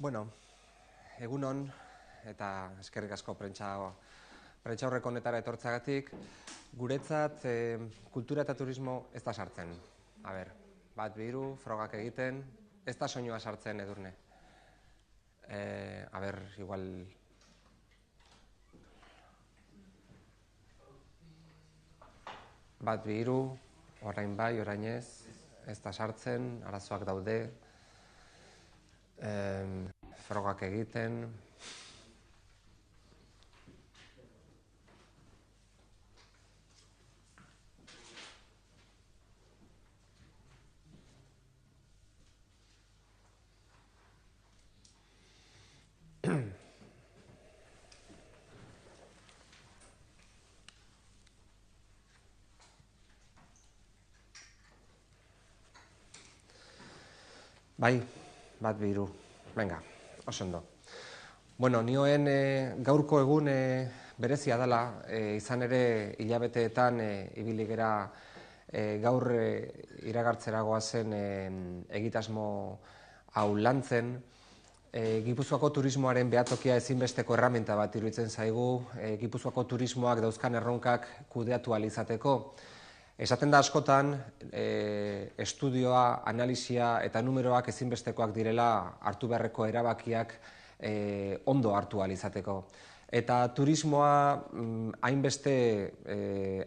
Bueno, egunon eta eskerrik asko prentsaurreko honetara etortzeagatik. Guretzat kultura eta turismo ez da sartzen. Bat bi hiru, frogak egiten, ez da soinua sartzen Edurne. Igual... Bat bi hiru, orain bai, orain ez da sartzen, arazoak daude. Frogak egiten. Bai, bat bi hiru. Venga, oso ondo. Bueno, nioen gaurko egun berezia dela, izan ere hilabeteetan ibili gera gaur iragartzera goazen egitasmo hau lantzen. Gipuzkoako turismoaren behatokia ezinbesteko erraminta bat iruditzen zaigu, Gipuzkoako turismoak dauzkan erronkak kudeatu ahal izateko. Esaten da askotan, estudioa, analisia eta numeroak ezinbestekoak direla hartu beharreko erabakiak ondo hartu ahal izateko. Eta turismoa hainbeste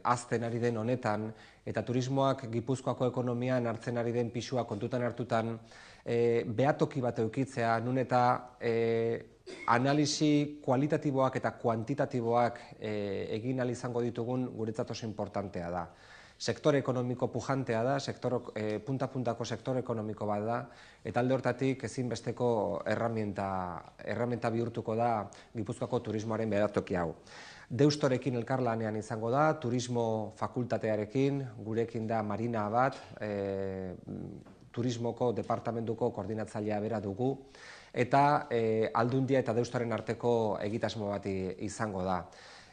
hazten ari den honetan, eta turismoak Gipuzkoako ekonomian hartzen ari den pisua kontutan hartutan, behatoki bat edukitzea, nun eta analisi kualitatiboak eta kuantitatiboak egin ahal izango ditugun guretzat oso importantea da. Sektore ekonomiko pujantea da, punta-puntako sektore ekonomiko bat da, eta alde hortatik ezinbesteko erraminta bihurtuko da Gipuzkoako turismoaren behatoki hau. Deustorekin elkarlanean izango da, turismo fakultatearekin, gurekin da Marina bat, turismoko departamentuko koordinatzailea bera dugu, eta Aldundia eta Deustoren arteko egitasmo bat izango da.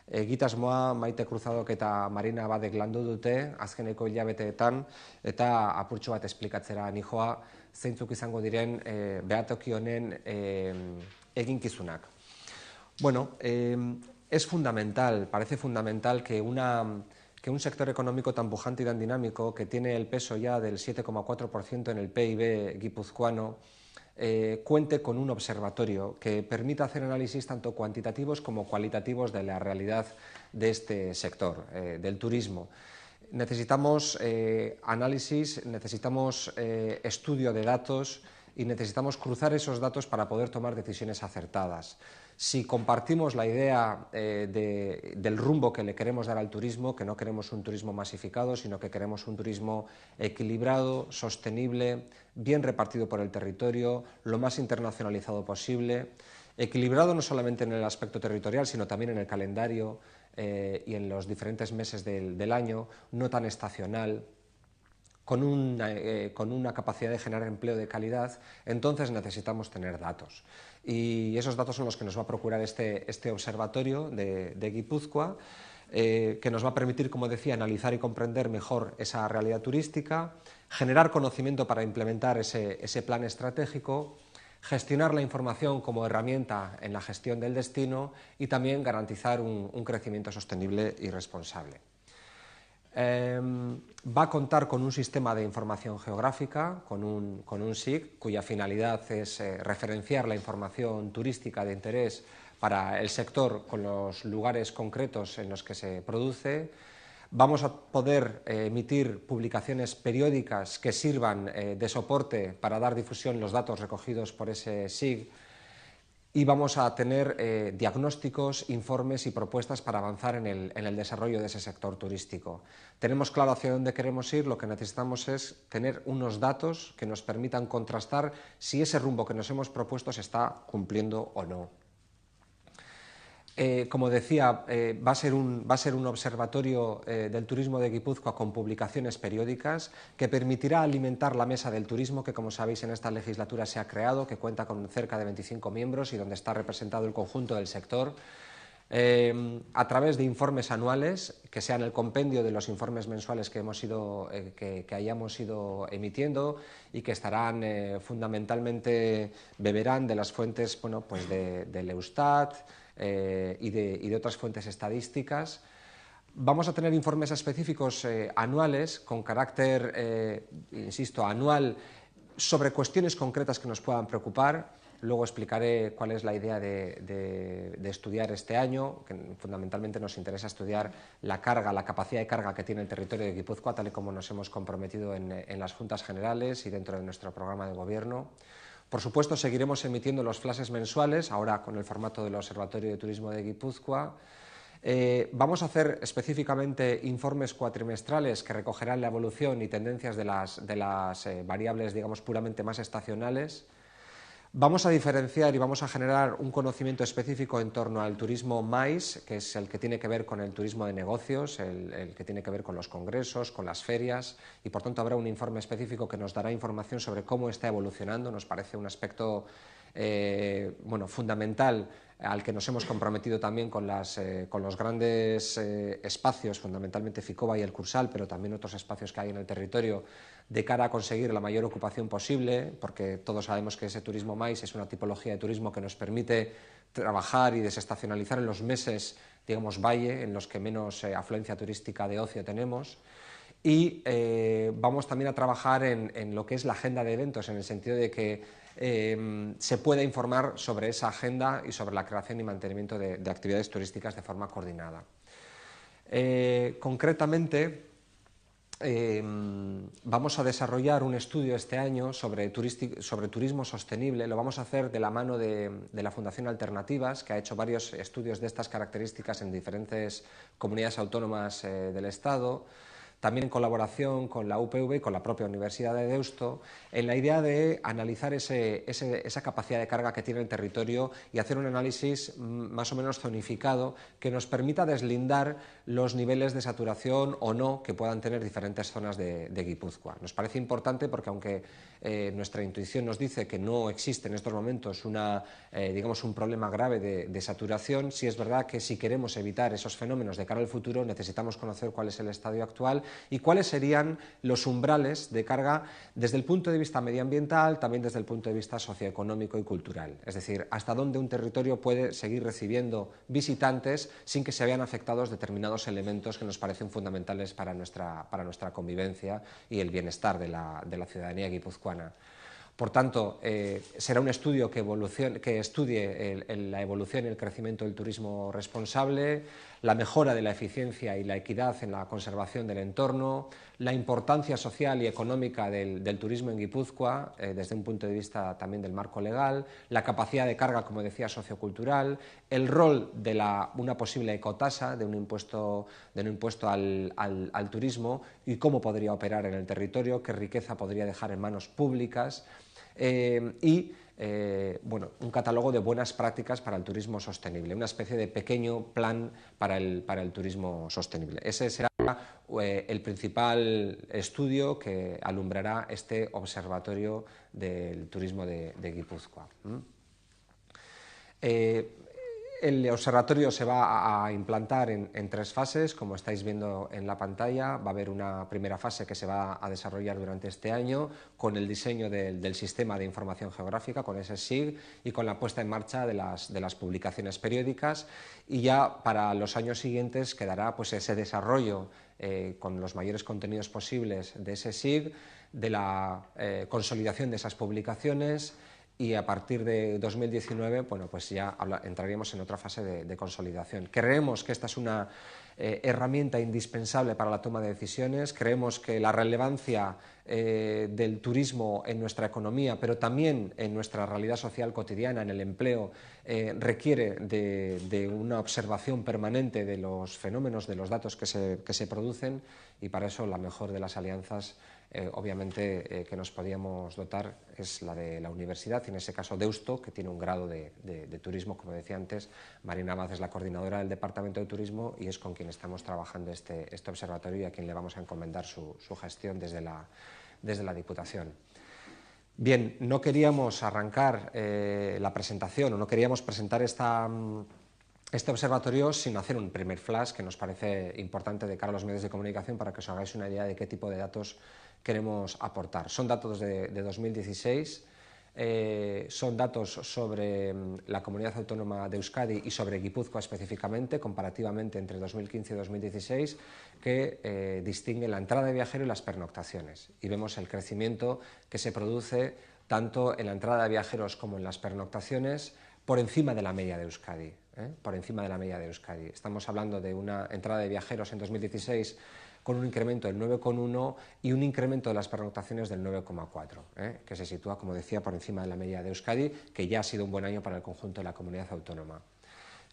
Egitasmoa Maite Cruzadok eta Marina Badek landu dute azkeneko hilabeteetan eta apurtxo bat esplikatzera nijoa zeintzuk izango diren behatoki honen eginkizunak. Bueno, es fundamental, parece fundamental que un sector económico tan pujante y tan dinámico, que tiene el peso ya del 7,4% en el PIB guipuzcoano, cuente con un observatorio que permita hacer análisis tanto cuantitativos como cualitativos de la realidad de este sector, del turismo. Necesitamos análisis, necesitamos estudio de datos y necesitamos cruzar esos datos para poder tomar decisiones acertadas. Si compartimos la idea del rumbo que le queremos dar al turismo, que no queremos un turismo masificado, sino que queremos un turismo equilibrado, sostenible, bien repartido por el territorio, lo más internacionalizado posible, equilibrado no solamente en el aspecto territorial, sino también en el calendario y en los diferentes meses del año, no tan estacional, con una capacidad de generar empleo de calidad, entonces necesitamos tener datos. Y esos datos son los que nos va a procurar este observatorio de Guipúzcoa, que nos va a permitir, como decía, analizar y comprender mejor esa realidad turística, generar conocimiento para implementar ese plan estratégico, gestionar la información como herramienta en la gestión del destino y también garantizar un crecimiento sostenible y responsable. Va a contar con un sistema de información geográfica, con un SIG, cuya finalidad es referenciar la información turística de interés para el sector con los lugares concretos en los que se produce. Vamos a poder emitir publicaciones periódicas que sirvan de soporte para dar difusión los datos recogidos por ese SIG. Y vamos a tener diagnósticos, informes y propuestas para avanzar en el desarrollo de ese sector turístico. Tenemos claro hacia dónde queremos ir, lo que necesitamos es tener unos datos que nos permitan contrastar si ese rumbo que nos hemos propuesto se está cumpliendo o no. Como decía, va a ser un observatorio del turismo de Guipúzcoa con publicaciones periódicas que permitirá alimentar la mesa del turismo que, como sabéis, en esta legislatura se ha creado, que cuenta con cerca de 25 miembros y donde está representado el conjunto del sector. a través de informes anuales, que sean el compendio de los informes mensuales que hayamos ido emitiendo y que estarán fundamentalmente, beberán de las fuentes pues del Eustat y de otras fuentes estadísticas. Vamos a tener informes específicos anuales, con carácter, insisto, anual, sobre cuestiones concretas que nos puedan preocupar. Luego explicaré cuál es la idea de estudiar este año, que fundamentalmente nos interesa estudiar la carga, la capacidad de carga que tiene el territorio de Guipúzcoa, tal y como nos hemos comprometido en las Juntas Generales y dentro de nuestro programa de gobierno. Por supuesto, seguiremos emitiendo los flashes mensuales, ahora con el formato del Observatorio de Turismo de Guipúzcoa. Vamos a hacer específicamente informes cuatrimestrales que recogerán la evolución y tendencias de las variables, digamos, puramente más estacionales. Vamos a diferenciar y vamos a generar un conocimiento específico en torno al turismo MAIS, que es el que tiene que ver con el turismo de negocios, el que tiene que ver con los congresos, con las ferias, y por tanto habrá un informe específico que nos dará información sobre cómo está evolucionando. Nos parece un aspecto fundamental al que nos hemos comprometido también con los grandes espacios, fundamentalmente Ficoba y el Cursal, pero también otros espacios que hay en el territorio, de cara a conseguir la mayor ocupación posible, porque todos sabemos que ese turismo MAIS es una tipología de turismo que nos permite trabajar y desestacionalizar en los meses, digamos, valle, en los que menos afluencia turística de ocio tenemos. Y vamos también a trabajar en lo que es la agenda de eventos, en el sentido de que se pueda informar sobre esa agenda y sobre la creación y mantenimiento de actividades turísticas de forma coordinada. Concretamente, vamos a desarrollar un estudio este año sobre turismo sostenible. Lo vamos a hacer de la mano de la Fundación Alternativas, que ha hecho varios estudios de estas características en diferentes comunidades autónomas del Estado, también en colaboración con la UPV y con la propia Universidad de Deusto, en la idea de analizar esa capacidad de carga que tiene el territorio y hacer un análisis más o menos zonificado que nos permita deslindar los niveles de saturación o no que puedan tener diferentes zonas de Guipúzcoa. Nos parece importante porque, aunque nuestra intuición nos dice que no existe en estos momentos un problema grave de saturación, sí es verdad que si queremos evitar esos fenómenos de cara al futuro necesitamos conocer cuál es el estadio actual y cuáles serían los umbrales de carga desde el punto de vista medioambiental, también desde el punto de vista socioeconómico y cultural. Es decir, hasta dónde un territorio puede seguir recibiendo visitantes sin que se vean afectados determinados elementos que nos parecen fundamentales para nuestra convivencia y el bienestar de la ciudadanía guipuzcoana. Por tanto, será un estudio que estudie la evolución y el crecimiento del turismo responsable, la mejora de la eficiencia y la equidad en la conservación del entorno, la importancia social y económica del turismo en Guipúzcoa, desde un punto de vista también del marco legal, la capacidad de carga, como decía, sociocultural, el rol de una posible ecotasa, de un impuesto al turismo y cómo podría operar en el territorio, qué riqueza podría dejar en manos públicas, un catálogo de buenas prácticas para el turismo sostenible, una especie de pequeño plan para el turismo sostenible. Ese será el principal estudio que alumbrará este observatorio del turismo de Guipúzcoa. El observatorio se va a implantar en 3 fases, como estáis viendo en la pantalla. Va a haber una primera fase que se va a desarrollar durante este año con el diseño del sistema de información geográfica, con ese SIG, y con la puesta en marcha de las publicaciones periódicas, y ya para los años siguientes quedará pues ese desarrollo con los mayores contenidos posibles de ese SIG, de la consolidación de esas publicaciones, y a partir de 2019 pues ya entraríamos en otra fase de consolidación. Creemos que esta es una herramienta indispensable para la toma de decisiones. Creemos que la relevancia del turismo en nuestra economía, pero también en nuestra realidad social cotidiana, en el empleo, requiere de una observación permanente de los fenómenos, de los datos que se producen, y para eso la mejor de las alianzas obviamente que nos podíamos dotar es la de la universidad, y en ese caso Deusto, que tiene un grado de turismo, como decía antes. Marina Abad es la coordinadora del Departamento de Turismo y es con quien estamos trabajando este observatorio, y a quien le vamos a encomendar su gestión desde la Diputación. Bien, no queríamos arrancar la presentación, o no queríamos presentar esta Este observatorio, sin hacer un primer flash, que nos parece importante de cara a los medios de comunicación para que os hagáis una idea de qué tipo de datos queremos aportar. Son datos de 2016, son datos sobre la comunidad autónoma de Euskadi y sobre Guipúzcoa específicamente, comparativamente entre 2015 y 2016, que distinguen la entrada de viajeros y las pernoctaciones. Y vemos el crecimiento que se produce tanto en la entrada de viajeros como en las pernoctaciones por encima de la media de Euskadi. Por encima de la media de Euskadi. Estamos hablando de una entrada de viajeros en 2016 con un incremento del 9,1 y un incremento de las pernoctaciones del 9,4, que se sitúa, como decía, por encima de la media de Euskadi, que ya ha sido un buen año para el conjunto de la comunidad autónoma.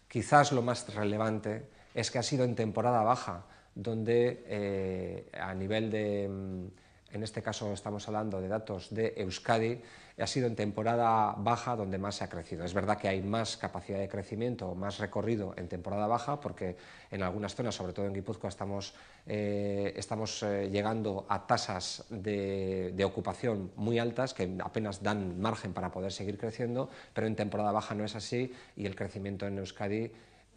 Quizás lo más relevante es que ha sido en temporada baja, donde a nivel de, en este caso estamos hablando de datos de Euskadi, ha sido en temporada baja donde más se ha crecido. Es verdad que hay más capacidad de crecimiento, más recorrido en temporada baja, porque en algunas zonas, sobre todo en Guipúzcoa, estamos llegando a tasas de ocupación muy altas que apenas dan margen para poder seguir creciendo, pero en temporada baja no es así y el crecimiento en Euskadi...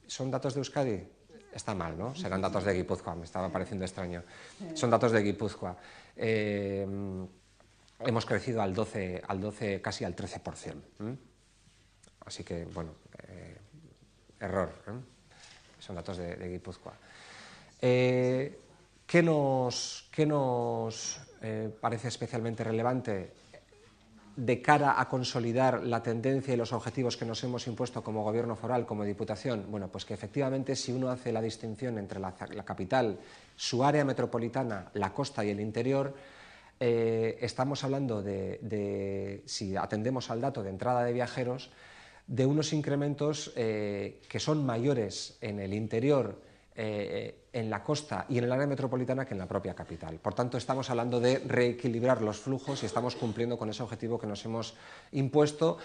¿Son datos de Euskadi? Está mal, ¿no? Serán datos de Guipúzcoa, me estaba pareciendo extraño. Son datos de Guipúzcoa. Hemos crecido al 12, casi al 13%. Así que, bueno, error. Son datos de Guipúzcoa. ¿Qué nos parece especialmente relevante de cara a consolidar la tendencia y los objetivos que nos hemos impuesto como Gobierno foral, como Diputación? Bueno, pues que efectivamente si uno hace la distinción entre la capital, su área metropolitana, la costa y el interior, estamos hablando si atendemos al dato de entrada de viajeros, de unos incrementos que son mayores en el interior, en la costa y en el área metropolitana que en la propia capital. Por tanto, estamos hablando de reequilibrar los flujos y estamos cumpliendo con ese objetivo que nos hemos impuesto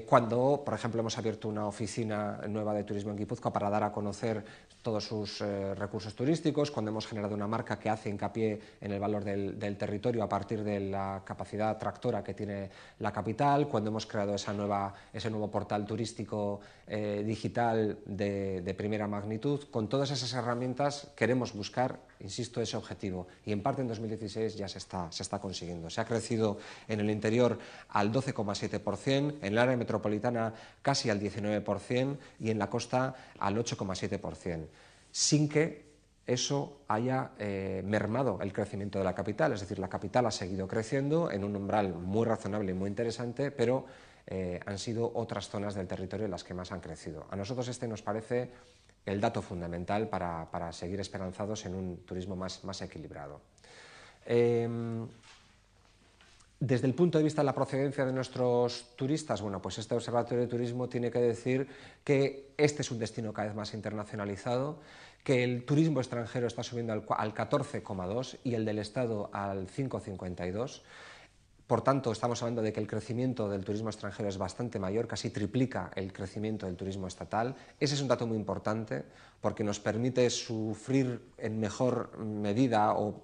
cuando, por ejemplo, hemos abierto una oficina nueva de turismo en Guipúzcoa para dar a conocer todos sus recursos turísticos, cuando hemos generado una marca que hace hincapié en el valor del territorio a partir de la capacidad tractora que tiene la capital, cuando hemos creado ese nuevo portal turístico digital de primera magnitud. Con todas esas herramientas queremos buscar, insisto, ese objetivo y en parte en 2016 ya se está consiguiendo. Se ha crecido en el interior al 12,7%, en el área metropolitana casi al 19% y en la costa al 8,7%, sin que eso haya mermado el crecimiento de la capital. Es decir, la capital ha seguido creciendo en un umbral muy razonable y muy interesante, pero han sido otras zonas del territorio las que más han crecido. A nosotros este nos parece el dato fundamental para seguir esperanzados en un turismo más equilibrado. Desde el punto de vista de la procedencia de nuestros turistas, bueno, pues este Observatorio de Turismo tiene que decir que este es un destino cada vez más internacionalizado, que el turismo extranjero está subiendo al 14,2% y el del Estado al 5,52%. Por tanto, estamos hablando de que el crecimiento del turismo extranjero es bastante mayor, casi triplica el crecimiento del turismo estatal. Ese es un dato muy importante porque nos permite sufrir en mejor medida o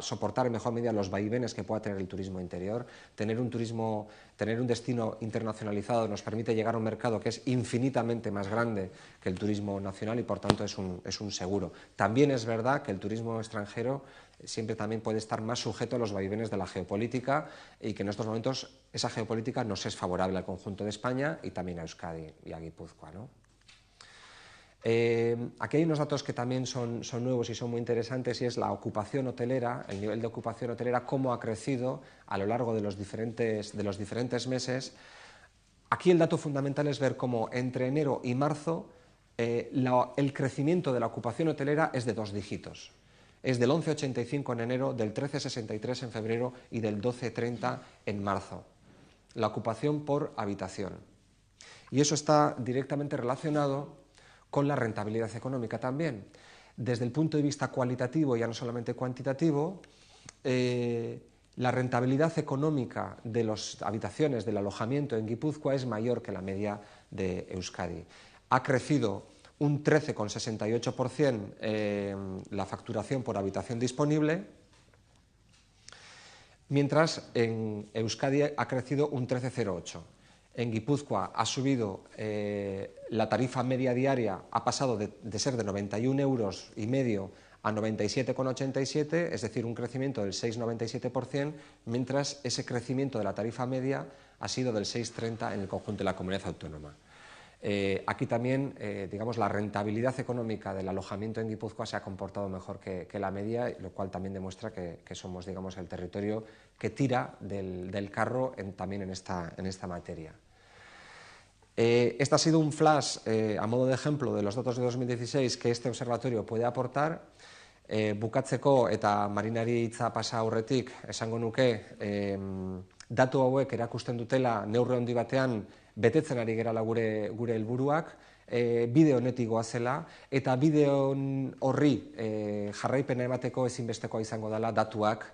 soportar en mejor medida los vaivenes que pueda tener el turismo interior. Tener un destino internacionalizado nos permite llegar a un mercado que es infinitamente más grande que el turismo nacional y por tanto es un seguro. También es verdad que el turismo extranjero siempre también puede estar más sujeto a los vaivenes de la geopolítica y que en estos momentos esa geopolítica nos es favorable al conjunto de España y también a Euskadi y a Guipúzcoa, ¿no? Aquí hay unos datos que también son nuevos y son muy interesantes y es la ocupación hotelera, el nivel de ocupación hotelera, cómo ha crecido a lo largo de los diferentes meses. Aquí el dato fundamental es ver cómo entre enero y marzo el crecimiento de la ocupación hotelera es de 2 dígitos. Es del 11,85 en enero, del 13,63 en febrero y del 12,30 en marzo. La ocupación por habitación. Y eso está directamente relacionado con la rentabilidad económica también. Desde el punto de vista cualitativo, ya no solamente cuantitativo, la rentabilidad económica de las habitaciones del alojamiento en Guipúzcoa es mayor que la media de Euskadi. Ha crecido un 13,68% la facturación por habitación disponible, mientras en Euskadi ha crecido un 13,08%. En Guipúzcoa ha subido la tarifa media diaria, ha pasado de ser de 91,5 euros a 97,87, es decir, un crecimiento del 6,97%, mientras ese crecimiento de la tarifa media ha sido del 6,30 en el conjunto de la comunidad autónoma. Aquí también, digamos, la rentabilidad económica del alojamiento en Guipúzcoa se ha comportado mejor que la media, lo cual también demuestra que somos, digamos, el territorio que tira del carro también en esta materia. Este ha sido un flash, a modo de ejemplo, de los datos de 2016 que este observatorio puede aportar. Bukatzeko eta Marinari hitza pasa aurretik, esango nuke, datu hauek erakusten dutela neurri handi batean betetzen ari gerala gure helburuak, bide honetik goazela, eta bide horri jarraipena emateko ezinbestekoa izango dela datuak,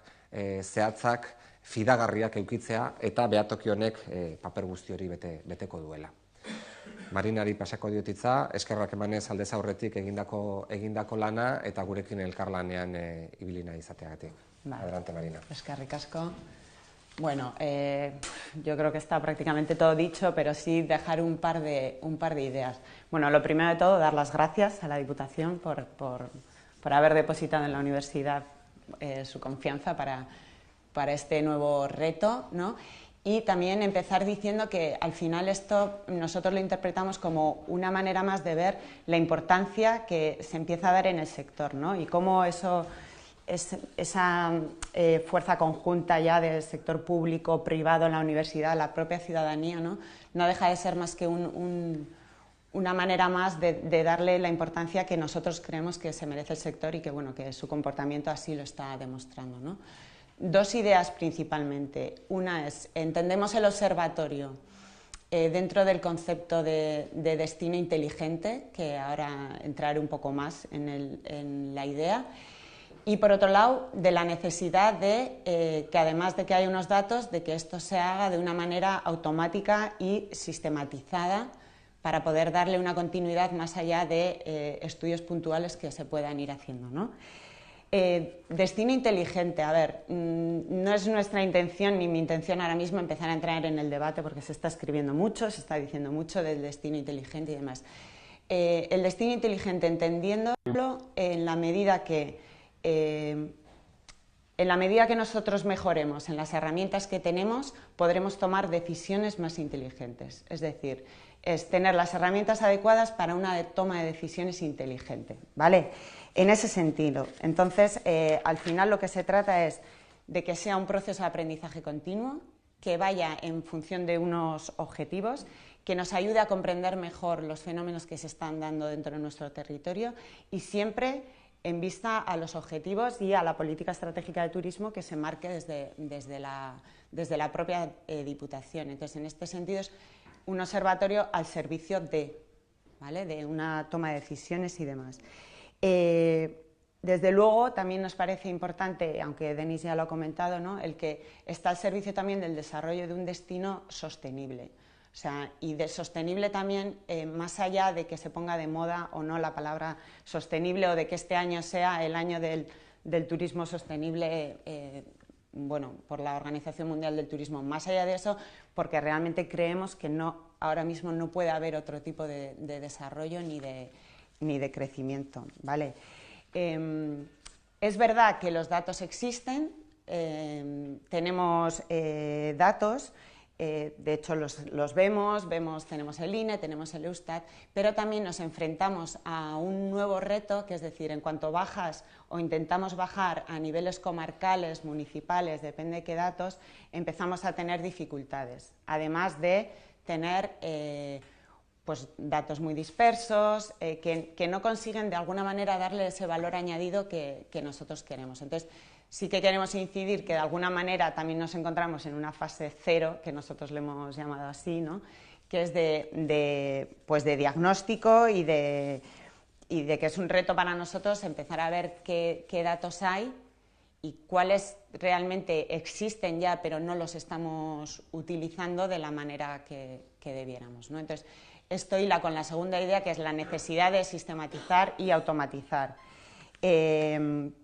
zehatzak, fidagarriak edukitzea, eta behatoki honek paper guzti hori beteko duela. Marinari pasako diot hitza, eskerrak emanez aldez aurretik egindako lana eta gurekin elkarlanean ibili nahi izateagatik. Adelante, Marina. Eskerrik asko. Bueno, yo creo que está prácticamente todo dicho, pero sí dejar un par de ideas. Bueno, lo primero de todo, dar las gracias a la Diputación por haber depositado en la universidad su confianza para este nuevo reto, ¿no? Y también empezar diciendo que al final esto nosotros lo interpretamos como una manera más de ver la importancia que se empieza a dar en el sector, ¿no? Y cómo esa fuerza conjunta ya del sector público, privado, en la universidad, la propia ciudadanía, ¿no? No deja de ser más que una manera más de darle la importancia que nosotros creemos que se merece el sector y que, bueno, que su comportamiento así lo está demostrando, ¿no? Dos ideas principalmente. Una es, entendemos el observatorio dentro del concepto de destino inteligente, que ahora entraré un poco más en la idea, y por otro lado, de la necesidad de que además de que hay unos datos, de que esto se haga de una manera automática y sistematizada para poder darle una continuidad más allá de estudios puntuales que se puedan ir haciendo, ¿no? Destino inteligente, a ver, no es nuestra intención ni mi intención ahora mismo empezar a entrar en el debate porque se está escribiendo mucho, se está diciendo mucho del destino inteligente y demás. El destino inteligente, entendiéndolo en la medida que nosotros mejoremos en las herramientas que tenemos, podremos tomar decisiones más inteligentes. Es decir, es tener las herramientas adecuadas para una toma de decisiones inteligente, ¿vale? En ese sentido. Entonces, al final lo que se trata es de que sea un proceso de aprendizaje continuo, que vaya en función de unos objetivos, que nos ayude a comprender mejor los fenómenos que se están dando dentro de nuestro territorio y siempre en vista a los objetivos y a la política estratégica de turismo que se marque desde la propia Diputación. Entonces, en este sentido es un observatorio al servicio ¿vale? De una toma de decisiones y demás. Desde luego también nos parece importante, aunque Denis ya lo ha comentado, ¿no? El que está al servicio también del desarrollo de un destino sostenible. O sea, y de sostenible también, más allá de que se ponga de moda o no la palabra sostenible o de que este año sea el año del turismo sostenible, bueno, por la Organización Mundial del Turismo. Más allá de eso, porque realmente creemos que ahora mismo no puede haber otro tipo de desarrollo ni de crecimiento, ¿vale? Es verdad que los datos existen, tenemos datos, de hecho los vemos, tenemos el INE, tenemos el Eustat, pero también nos enfrentamos a un nuevo reto, que es decir, en cuanto bajas o intentamos bajar a niveles comarcales, municipales, depende de qué datos, empezamos a tener dificultades, además de tener pues datos muy dispersos, que no consiguen de alguna manera darle ese valor añadido que nosotros queremos. Entonces, sí que queremos incidir que de alguna manera también nos encontramos en una fase cero, que nosotros le hemos llamado así, ¿no? Que es de diagnóstico y de que es un reto para nosotros empezar a ver qué datos hay y cuáles realmente existen ya, pero no los estamos utilizando de la manera que debiéramos, ¿no? Entonces, esto hila con la segunda idea, que es la necesidad de sistematizar y automatizar. Del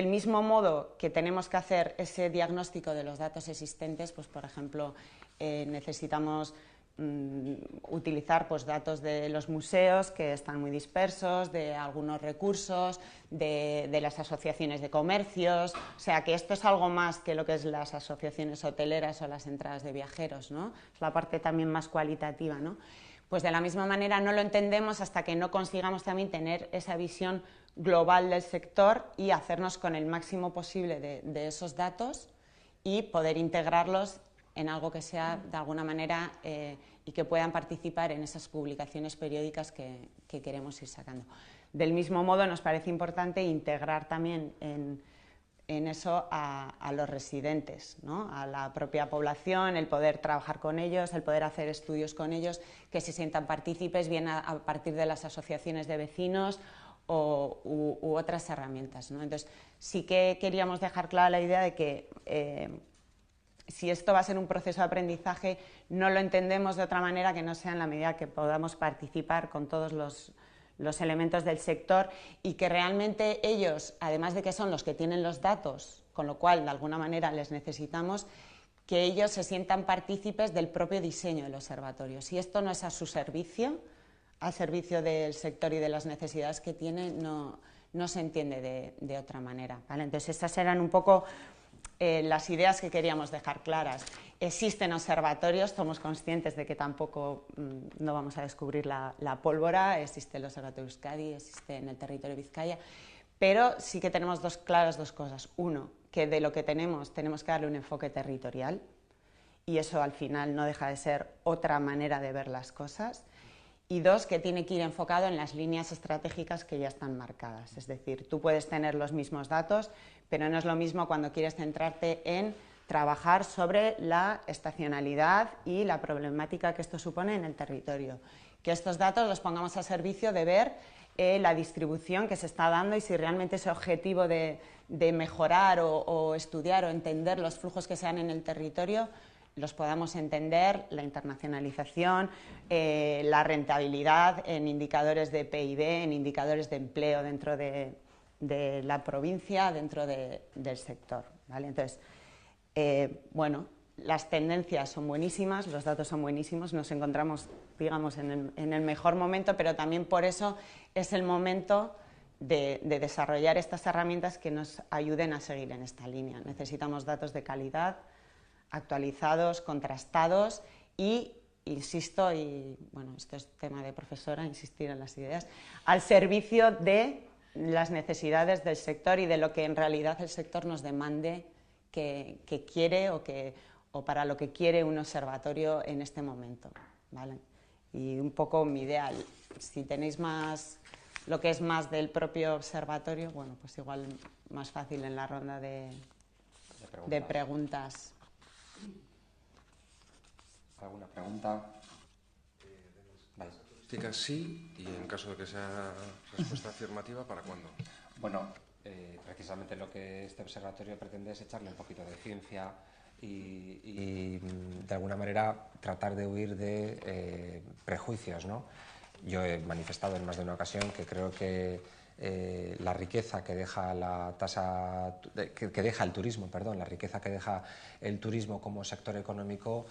mismo modo que tenemos que hacer ese diagnóstico de los datos existentes, pues por ejemplo, necesitamos utilizar pues, datos de los museos que están muy dispersos, de algunos recursos, de las asociaciones de comercios, o sea que esto es algo más que lo que es las asociaciones hoteleras o las entradas de viajeros, ¿no? Es la parte también más cualitativa, ¿no? Pues de la misma manera no lo entendemos hasta que no consigamos también tener esa visión global del sector y hacernos con el máximo posible de esos datos y poder integrarlos en algo que sea de alguna manera y que puedan participar en esas publicaciones periódicas que queremos ir sacando. Del mismo modo nos parece importante integrar también en eso a los residentes, ¿no? A la propia población, el poder trabajar con ellos, el poder hacer estudios con ellos, que se sientan partícipes bien a partir de las asociaciones de vecinos u otras herramientas, ¿no? Entonces sí que queríamos dejar clara la idea de que si esto va a ser un proceso de aprendizaje, no lo entendemos de otra manera que no sea en la medida que podamos participar con todos los elementos del sector y que realmente ellos, además de que son los que tienen los datos, con lo cual de alguna manera les necesitamos, que ellos se sientan partícipes del propio diseño del observatorio. Si esto no es a su servicio, al servicio del sector y de las necesidades que tiene, no se entiende de otra manera, ¿vale? Entonces estas eran un poco las ideas que queríamos dejar claras. Existen observatorios, somos conscientes de que tampoco no vamos a descubrir la pólvora, existe el Observatorio Euskadi, existe en el territorio de Vizcaya, pero sí que tenemos claras dos cosas. Uno, que de lo que tenemos que darle un enfoque territorial y eso al final no deja de ser otra manera de ver las cosas. Y dos, que tiene que ir enfocado en las líneas estratégicas que ya están marcadas. Es decir, tú puedes tener los mismos datos, pero no es lo mismo cuando quieres centrarte en trabajar sobre la estacionalidad y la problemática que esto supone en el territorio. Que estos datos los pongamos a servicio de ver la distribución que se está dando y si realmente ese objetivo de mejorar o estudiar o entender los flujos que se dan en el territorio los podamos entender, la internacionalización, la rentabilidad en indicadores de PIB, en indicadores de empleo dentro de la provincia, dentro del sector, ¿vale? Entonces, bueno, las tendencias son buenísimas, los datos son buenísimos, nos encontramos, digamos, en el mejor momento, pero también por eso es el momento de desarrollar estas herramientas que nos ayuden a seguir en esta línea. Necesitamos datos de calidad, actualizados, contrastados y, insisto, y bueno, esto es tema de profesora, insistir en las ideas, al servicio de las necesidades del sector y de lo que en realidad el sector nos demande que quiere o para lo que quiere un observatorio en este momento, ¿vale? Y un poco mi ideal, si tenéis más, lo que es más del propio observatorio, bueno, pues igual más fácil en la ronda de preguntas. ¿Alguna pregunta? Sí, y en caso de que sea respuesta afirmativa, ¿para cuándo? Bueno, precisamente lo que este observatorio pretende es echarle un poquito de ciencia y de alguna manera tratar de huir de prejuicios, ¿no? Yo he manifestado en más de una ocasión que creo que la riqueza que deja la tasa que deja el turismo, perdón, la riqueza que deja el turismo como sector económico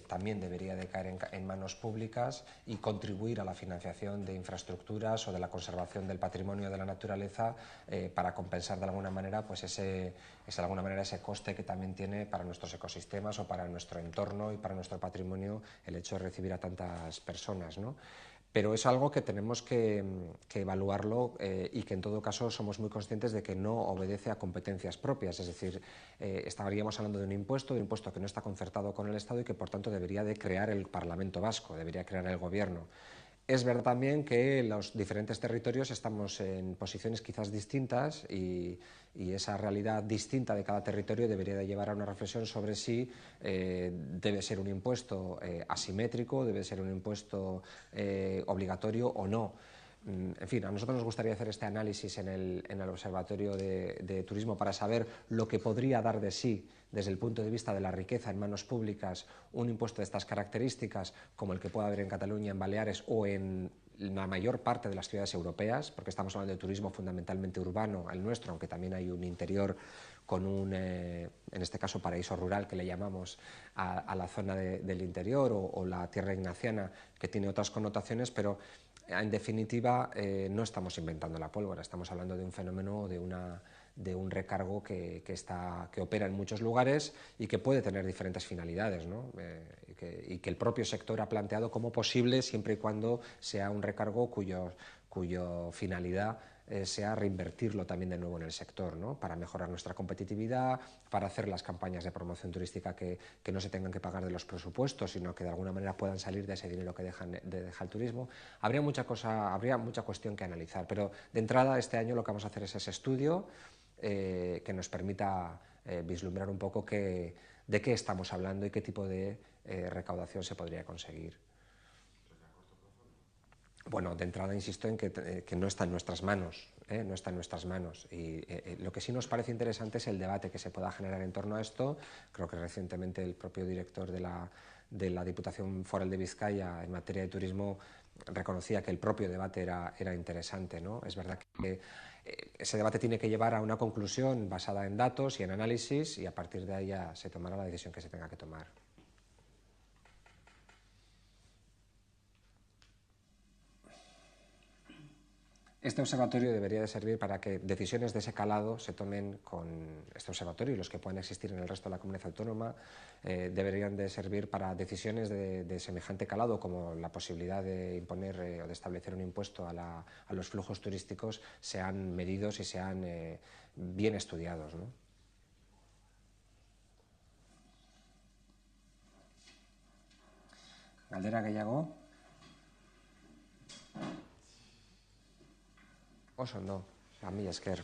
también debería de caer en manos públicas y contribuir a la financiación de infraestructuras o de la conservación del patrimonio de la naturaleza para compensar de alguna manera pues ese coste que también tiene para nuestros ecosistemas o para nuestro entorno y para nuestro patrimonio el hecho de recibir a tantas personas, ¿no? Pero es algo que tenemos que evaluarlo y que en todo caso somos muy conscientes de que no obedece a competencias propias, es decir, estaríamos hablando de un impuesto que no está concertado con el Estado y que por tanto debería de crear el Parlamento Vasco, debería crear el Gobierno. Es verdad también que los diferentes territorios estamos en posiciones quizás distintas y esa realidad distinta de cada territorio debería de llevar a una reflexión sobre si debe ser un impuesto asimétrico, debe ser un impuesto obligatorio o no. En fin, a nosotros nos gustaría hacer este análisis en el Observatorio de Turismo para saber lo que podría dar de sí desde el punto de vista de la riqueza en manos públicas un impuesto de estas características como el que puede haber en Cataluña, en Baleares o en la mayor parte de las ciudades europeas, porque estamos hablando de turismo fundamentalmente urbano, el nuestro, aunque también hay un interior con un, en este caso, paraíso rural que le llamamos a la zona del interior o la tierra ignaciana, que tiene otras connotaciones, pero en definitiva no estamos inventando la pólvora, estamos hablando de un fenómeno, de un recargo que opera en muchos lugares y que puede tener diferentes finalidades, ¿no? Y que el propio sector ha planteado como posible siempre y cuando sea un recargo cuya finalidad sea reinvertirlo también de nuevo en el sector, ¿no? Para mejorar nuestra competitividad, para hacer las campañas de promoción turística que no se tengan que pagar de los presupuestos, sino que de alguna manera puedan salir de ese dinero que deja el turismo. Habría mucha cuestión que analizar, pero de entrada este año lo que vamos a hacer es ese estudio que nos permita vislumbrar un poco de qué estamos hablando y qué tipo de recaudación se podría conseguir. Bueno, de entrada insisto en que no está en nuestras manos, no está en nuestras manos. Y lo que sí nos parece interesante es el debate que se pueda generar en torno a esto. Creo que recientemente el propio director de la Diputación Foral de Vizcaya en materia de turismo reconocía que el propio debate era interesante, ¿no? Es verdad que ese debate tiene que llevar a una conclusión basada en datos y en análisis, y a partir de ahí ya se tomará la decisión que se tenga que tomar. Este observatorio debería de servir para que decisiones de ese calado se tomen con este observatorio, y los que puedan existir en el resto de la comunidad autónoma deberían de servir para decisiones de semejante calado, como la posibilidad de imponer o de establecer un impuesto a los flujos turísticos, sean medidos y sean bien estudiados, ¿no? Galdera gehiago? Oso ondo, mila esker.